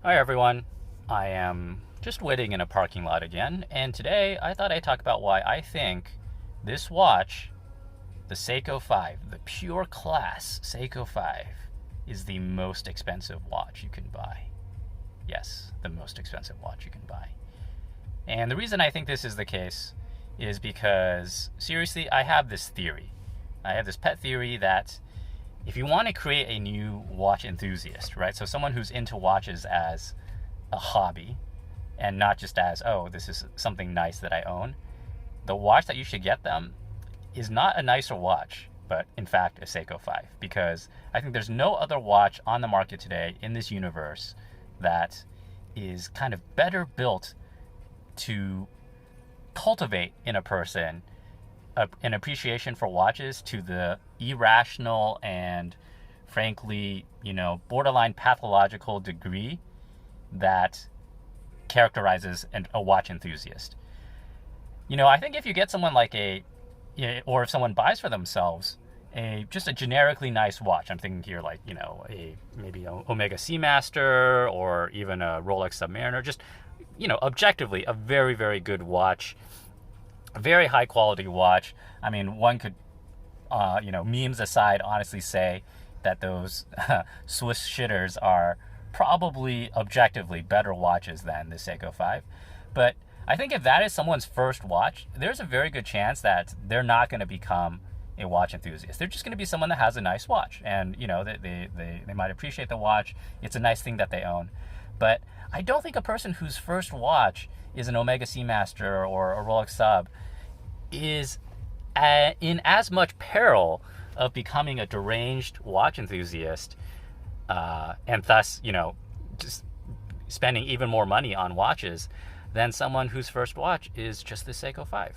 Hi everyone, I am just waiting in a parking lot again, and today I thought I'd talk about why I think this watch, the Seiko 5, the pure class Seiko 5, is the most expensive watch you can buy. Yes, the most expensive watch you can buy. And the reason I think this is the case is because, seriously, I have this theory. I have this pet theory that if you want to create a new watch enthusiast, right? So someone who's into watches as a hobby and not just as, oh, this is something nice that I own, the watch that you should get them is not a nicer watch, but in fact a Seiko 5, because I think there's no other watch on the market today in this universe that is kind of better built to cultivate in a person an appreciation for watches to the irrational and frankly, borderline pathological degree that characterizes a watch enthusiast. I think if you get someone like or if someone buys for themselves just a generically nice watch, I'm thinking here like, maybe a Omega Seamaster or even a Rolex Submariner, just, objectively a very, very good watch, a very high quality watch. I mean, one could, memes aside, honestly say that those Swiss shitters are probably objectively better watches than the Seiko 5. But I think if that is someone's first watch, there's a very good chance that they're not going to become a watch enthusiast. They're just going to be someone that has a nice watch, and they might appreciate the watch. It's a nice thing that they own. But I don't think a person whose first watch is an Omega Seamaster or a Rolex Sub is in as much peril of becoming a deranged watch enthusiast, and thus, just spending even more money on watches than someone whose first watch is just the Seiko 5.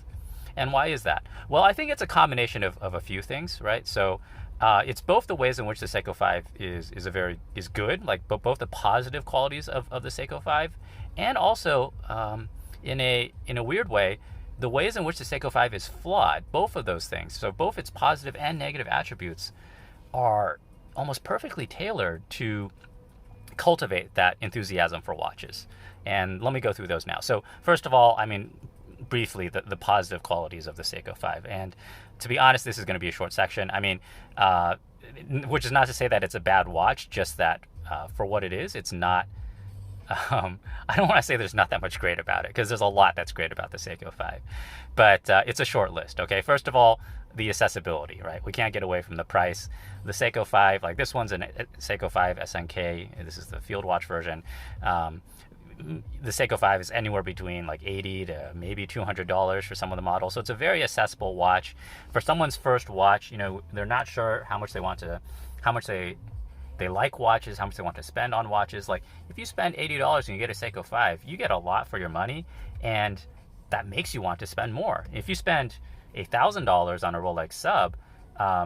And why is that? Well, I think it's a combination of a few things, right? So it's both the ways in which the Seiko 5 is good, like both the positive qualities of the Seiko 5, and also in a weird way, the ways in which the Seiko 5 is flawed. Both of those things, so both its positive and negative attributes, are almost perfectly tailored to cultivate that enthusiasm for watches. And let me go through those now. So first of all, briefly, the positive qualities of the Seiko 5. And to be honest, this is going to be a short section. Which is not to say that it's a bad watch, just that for what it is, it's not. I don't want to say there's not that much great about it, because there's a lot that's great about the Seiko 5. But it's a short list, okay? First of all, the accessibility, right? We can't get away from the price. The Seiko 5, like this one's a Seiko 5 SNK. This is the field watch version. The Seiko 5 is anywhere between like $80 to maybe $200 for some of the models. So it's a very accessible watch. For someone's first watch, they're not sure how much they like watches, how much they want to spend on watches. Like if you spend $80 and you get a Seiko 5, you get a lot for your money, and that makes you want to spend more. If you spend $1,000 on a Rolex Sub,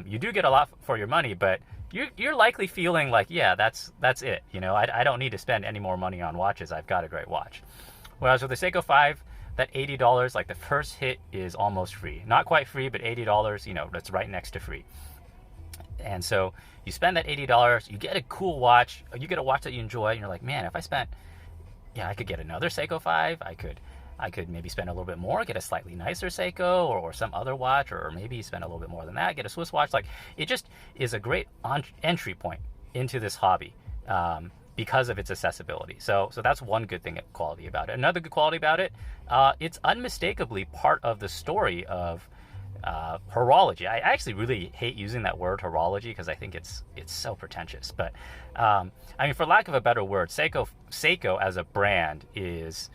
you do get a lot for your money, but you're likely feeling like, yeah, that's it. I don't need to spend any more money on watches. I've got a great watch. Whereas with the Seiko 5, that $80, like the first hit is almost free. Not quite free, but $80, that's right next to free. And so you spend that $80, you get a cool watch, you get a watch that you enjoy, and you're like, man, if I spent, I could get another Seiko 5, I could maybe spend a little bit more, get a slightly nicer Seiko or some other watch, or maybe spend a little bit more than that, get a Swiss watch. Like, it just is a great entry point into this hobby because of its accessibility. So that's one good quality about it. Another good quality about it, it's unmistakably part of the story of horology. I actually really hate using that word horology because I think it's so pretentious. But for lack of a better word, Seiko as a brand is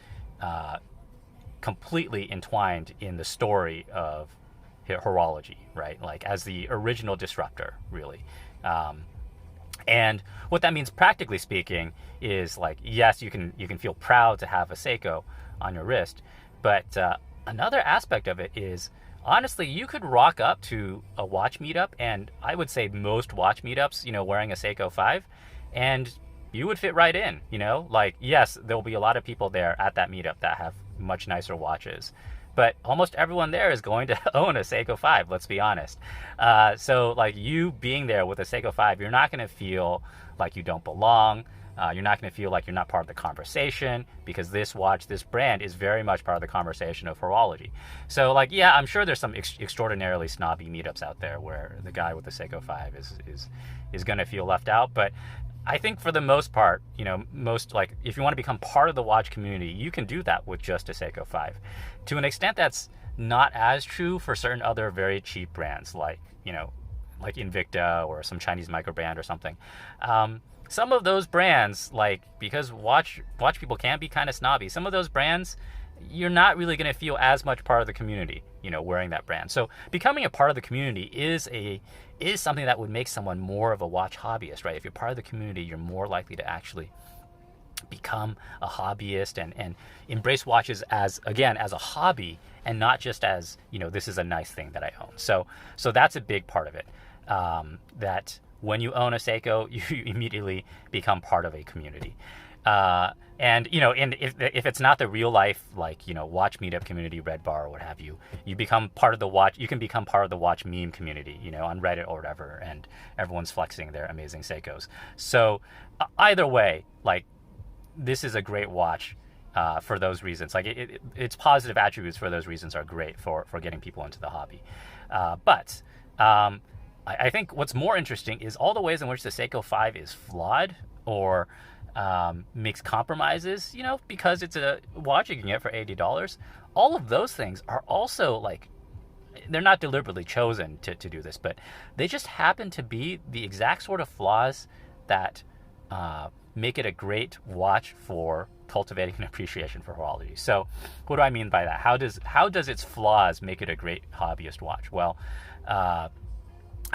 completely entwined in the story of horology, right? Like as the original disruptor, really. And what that means, practically speaking, is like, yes, you can feel proud to have a Seiko on your wrist, but another aspect of it is, honestly, you could rock up to a watch meetup, and I would say most watch meetups, wearing a Seiko 5, and you would fit right in, Like, yes, there'll be a lot of people there at that meetup that have much nicer watches, but almost everyone there is going to own a Seiko 5, let's be honest. So like you being there with a Seiko 5, you're not going to feel like you don't belong. You're not going to feel like you're not part of the conversation, because this watch, this brand is very much part of the conversation of horology. So like, yeah, I'm sure there's some extraordinarily snobby meetups out there where the guy with the Seiko 5 is going to feel left out. But I think for the most part, like if you want to become part of the watch community, you can do that with just a Seiko 5. To an extent, that's not as true for certain other very cheap brands like Invicta or some Chinese micro brand or something. Some of those brands, because watch people can be kind of snobby, some of those brands, you're not really going to feel as much part of the community, wearing that brand. So becoming a part of the community is something that would make someone more of a watch hobbyist, right? If you're part of the community, you're more likely to actually become a hobbyist and embrace watches as a hobby, and not just as, this is a nice thing that I own. So that's a big part of it. That when you own a Seiko, you immediately become part of a community. And if it's not the real life, watch meetup community, Red Bar or what have you, you can become part of the watch meme community, on Reddit or whatever, and everyone's flexing their amazing Seikos. So either way, this is a great watch for those reasons. Its positive attributes for those reasons are great for getting people into the hobby. But I think what's more interesting is all the ways in which the Seiko 5 is flawed or makes compromises, because it's a watch you can get for $80. All of those things are also they're not deliberately chosen to do this, but they just happen to be the exact sort of flaws that make it a great watch for cultivating an appreciation for horology. So what do I mean by that? How does its flaws make it a great hobbyist watch? Well,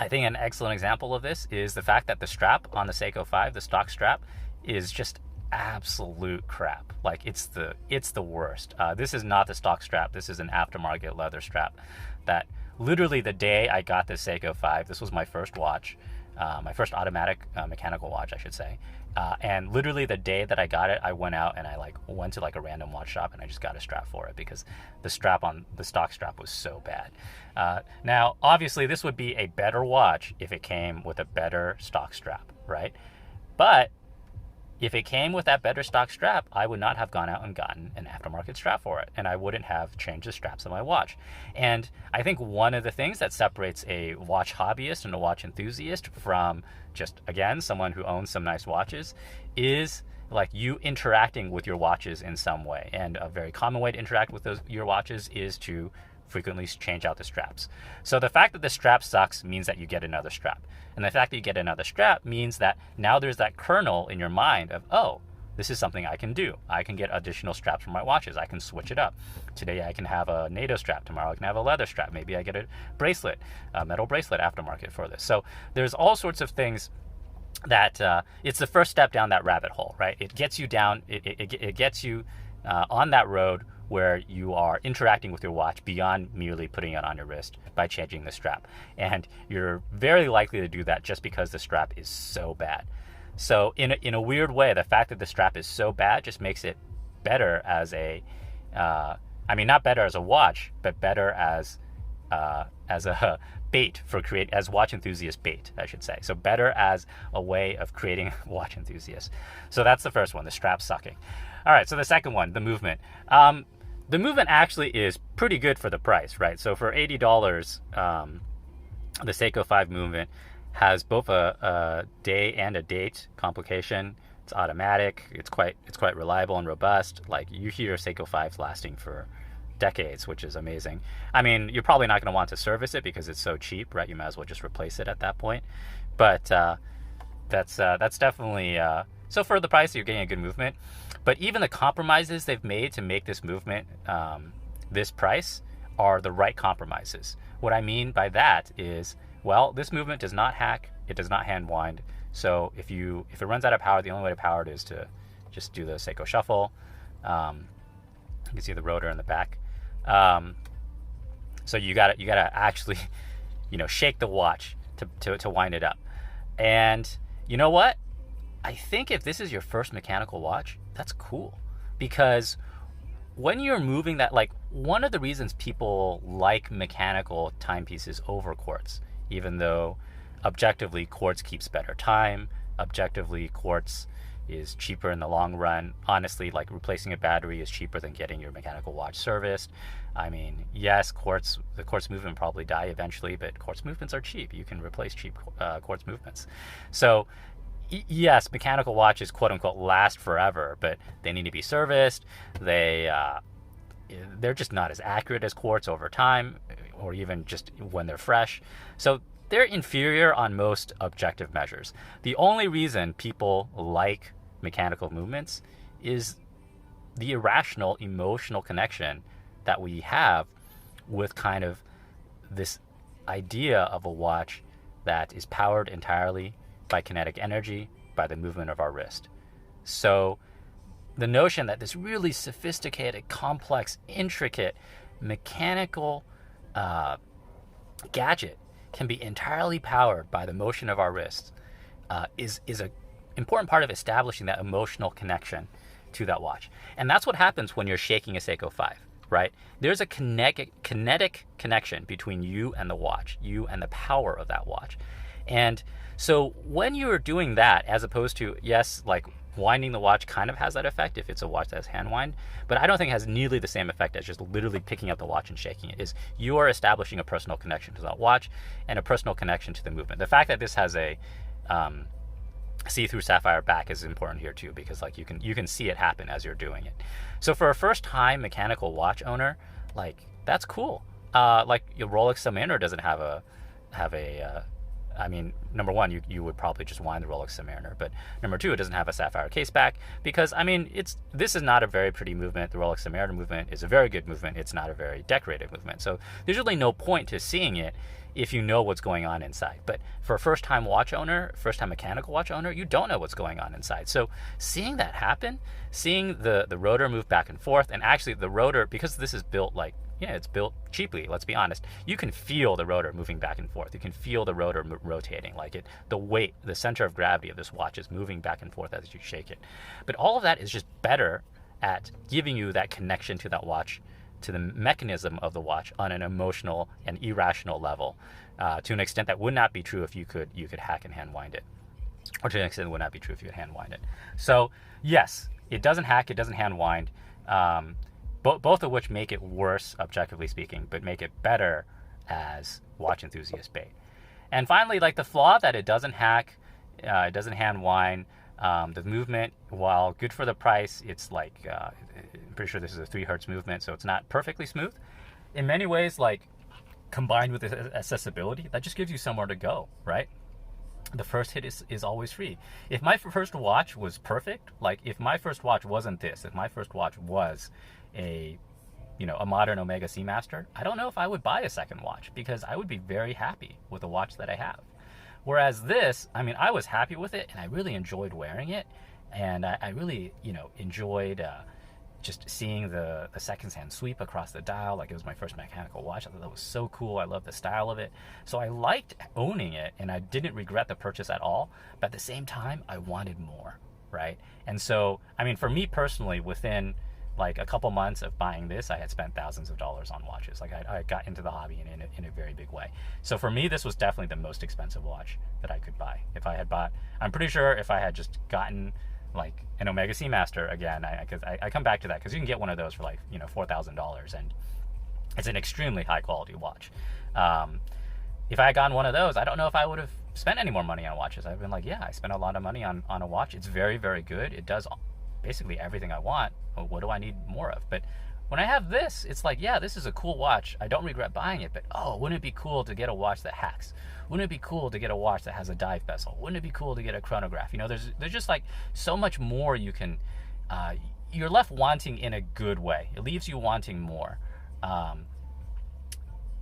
I think an excellent example of this is the fact that the strap on the Seiko 5, the stock strap, is just absolute crap. It's the worst. This is not the stock strap. This is an aftermarket leather strap that literally the day I got this Seiko 5, this was my first watch, my first automatic mechanical watch, I should say. And literally the day that I got it, I went out and I went to a random watch shop and I just got a strap for it because the strap on the stock strap was so bad. Now, obviously, this would be a better watch if it came with a better stock strap, right? But if it came with that better stock strap, I would not have gone out and gotten an aftermarket strap for it, and I wouldn't have changed the straps on my watch. And I think one of the things that separates a watch hobbyist and a watch enthusiast from just, again, someone who owns some nice watches is you interacting with your watches in some way. And a very common way to interact with your watches is to frequently change out the straps. So the fact that the strap sucks means that you get another strap. And the fact that you get another strap means that now there's that kernel in your mind of, oh, this is something I can do. I can get additional straps for my watches. I can switch it up. Today I can have a NATO strap. Tomorrow I can have a leather strap. Maybe I get a bracelet, a metal bracelet aftermarket for this. So there's all sorts of things that it's the first step down that rabbit hole, right? It gets you down, it gets you on that road where you are interacting with your watch beyond merely putting it on your wrist by changing the strap. And you're very likely to do that just because the strap is so bad. So in a weird way, the fact that the strap is so bad just makes it better as not better as a watch, but better as a bait as watch enthusiast bait, I should say. So better as a way of creating watch enthusiasts. So that's the first one, the strap sucking. All right, so the second one, the movement. The movement actually is pretty good for the price, right? So for $80, the Seiko 5 movement has both a day and a date complication. It's automatic. It's quite reliable and robust. You hear Seiko 5s lasting for decades, which is amazing. I mean, you're probably not going to want to service it because it's so cheap, right? You might as well just replace it at that point. But that's definitely so for the price, you're getting a good movement. But even the compromises they've made to make this movement this price are the right compromises. What I mean by that is, well, this movement does not hack. It does not hand wind. So if it runs out of power, the only way to power it is to just do the Seiko shuffle. You can see the rotor in the back. So you gotta actually, shake the watch to wind it up. And you know what? I think if this is your first mechanical watch, that's cool, because when you're moving that, one of the reasons people like mechanical timepieces over quartz, even though objectively quartz keeps better time, objectively quartz is cheaper in the long run. Honestly, like replacing a battery is cheaper than getting your mechanical watch serviced. I mean, yes, the quartz movement probably die eventually, but quartz movements are cheap. You can replace cheap quartz movements. So yes, mechanical watches quote unquote last forever, but they need to be serviced. They're just not as accurate as quartz over time, or even just when they're fresh. So they're inferior on most objective measures. The only reason people like mechanical movements is the irrational emotional connection that we have with kind of this idea of a watch that is powered entirely by kinetic energy, by the movement of our wrist. So the notion that this really sophisticated, complex, intricate mechanical gadget can be entirely powered by the motion of our wrists is an important part of establishing that emotional connection to that watch. And that's what happens when you're shaking a Seiko 5, right? There's a kinetic connection between you and the watch, you and the power of that watch. And so when you're doing that, as opposed to, yes, like winding the watch kind of has that effect if it's a watch that's hand wind, but I don't think it has nearly the same effect as just literally picking up the watch and shaking it. Is you are establishing a personal connection to that watch and a personal connection to the movement. The fact that this has a see-through sapphire back is important here too, because like you can see it happen as you're doing it. So for a first-time mechanical watch owner, like that's cool. Like your Rolex Submariner doesn't have a I mean, number one, you would probably just wind the Rolex Submariner, but number two, it doesn't have a sapphire case back because, I mean, this is not a very pretty movement. The Rolex Submariner movement is a very good movement. It's not a very decorated movement. So there's really no point to seeing it if you know what's going on inside. But for a first-time watch owner, first-time mechanical watch owner, you don't know what's going on inside. So seeing that happen, seeing the rotor move back and forth, and actually the rotor, because this is built like, yeah, it's built cheaply, let's be honest. You can feel the rotor moving back and forth. You can feel the rotor rotating, like the weight, the center of gravity of this watch is moving back and forth as you shake it. But all of that is just better at giving you that connection to that watch, to the mechanism of the watch on an emotional and irrational level, to an extent that would not be true if you could hack and hand wind it, or to an extent it would not be true if you could hand wind it. So yes, it doesn't hack, it doesn't hand wind. Both of which make it worse, objectively speaking, but make it better as watch enthusiast bait. And finally, like the flaw that it doesn't hack, it doesn't hand wind, the movement, while good for the price, it's like, I'm pretty sure this is a 3 hertz movement, so it's not perfectly smooth. In many ways, like combined with accessibility, that just gives you somewhere to go, right? The first hit is always free. If my first watch was perfect, like if my first watch wasn't this, if my first watch was a modern Omega Seamaster, I don't know if I would buy a second watch because I would be very happy with the watch that I have. Whereas this, I mean, I was happy with it and I really enjoyed wearing it, and I really, enjoyed just seeing the seconds hand sweep across the dial. Like it was my first mechanical watch. I thought that was so cool. I love the style of it. So I liked owning it and I didn't regret the purchase at all. But at the same time, I wanted more, right? And so, I mean, for me personally, within like a couple months of buying this, I had spent thousands of dollars on watches. Like I got into the hobby in a very big way. So for me, this was definitely the most expensive watch that I could buy. If I had bought, I'm pretty sure if I had just gotten like an Omega Seamaster again, I come back to that because you can get one of those for like $4,000, and it's an extremely high quality watch. If I had gotten one of those, I don't know if I would have spent any more money on watches. I've been like, yeah, I spent a lot of money on a watch. It's very, very good. It does basically everything I want. What do I need more of? But when I have this, it's like, yeah, this is a cool watch. I don't regret buying it, but wouldn't it be cool to get a watch that hacks? Wouldn't it be cool to get a watch that has a dive bezel? Wouldn't it be cool to get a chronograph? There's just like so much more you can, you're left wanting in a good way. It leaves you wanting more,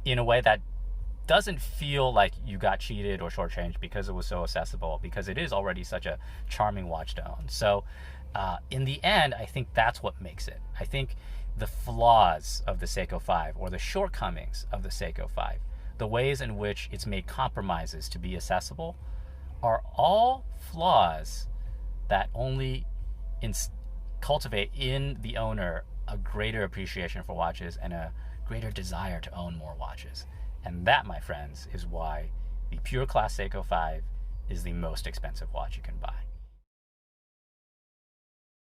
in a way that doesn't feel like you got cheated or shortchanged because it was so accessible, because it is already such a charming watch to own. So in the end, I think that's what makes it. I think the flaws of the Seiko 5, or the shortcomings of the Seiko 5, the ways in which it's made compromises to be accessible, are all flaws that only cultivate in the owner a greater appreciation for watches and a greater desire to own more watches. And that, my friends, is why the Pure Class Seiko 5 is the most expensive watch you can buy.